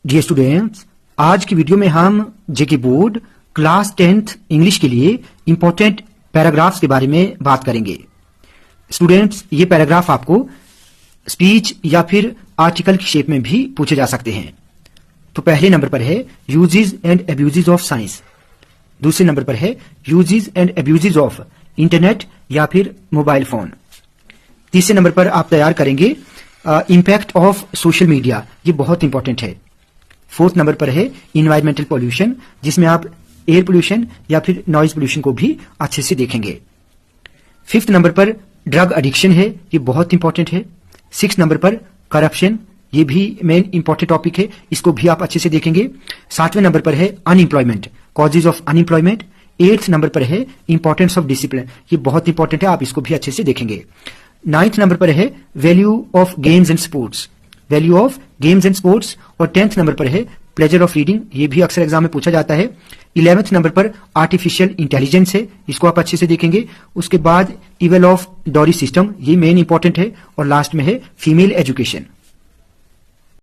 Dear students, आज की video में हम जेके बोर्ड क्लास 10th इंग्लिश के लिए इंपॉर्टेंट पैराग्राफ्स के बारे में बात करेंगे। स्टूडेंट्स, ये पैराग्राफ आपको स्पीच या फिर आर्टिकल की शेप में भी पूछे जा सकते हैं। तो पहले नंबर पर है uses and abuses of science, दूसरे नंबर पर है uses and abuses of internet या फिर मोबाइल फोन, तीसरे नंबर पर आप तैयार करेंगे इम्पैक्ट ऑफ सोशल मीडिया, ये बहुत इंपॉर्टेंट है। फोर्थ नंबर पर है इन्वायरमेंटल पोल्यूशन, जिसमें आप एयर पोल्यूशन या फिर नॉइज पोल्यूशन को भी अच्छे से देखेंगे। फिफ्थ नंबर पर ड्रग एडिक्शन है, ये बहुत इंपॉर्टेंट है। सिक्स नंबर पर करप्शन, ये भी मेन इंपॉर्टेंट टॉपिक है, इसको भी आप अच्छे से देखेंगे। सातवें नंबर पर है unemployment, causes of unemployment. Eighth number पर है इंपॉर्टेंस ऑफ डिसिप्लिन, ये बहुत इंपॉर्टेंट है, आप इसको भी अच्छे से देखेंगे। नाइन्थ नंबर पर है value of games and sports, value of games and sports. और 10th नंबर पर है प्लेजर ऑफ रीडिंग, ये भी अक्सर एग्जाम में पूछा जाता है। 11th नंबर पर आर्टिफिशियल इंटेलिजेंस है, इसको आप अच्छे से देखेंगे। उसके बाद इवल ऑफ डॉरी सिस्टम, ये मेन इंपॉर्टेंट है। और लास्ट में है फीमेल एजुकेशन।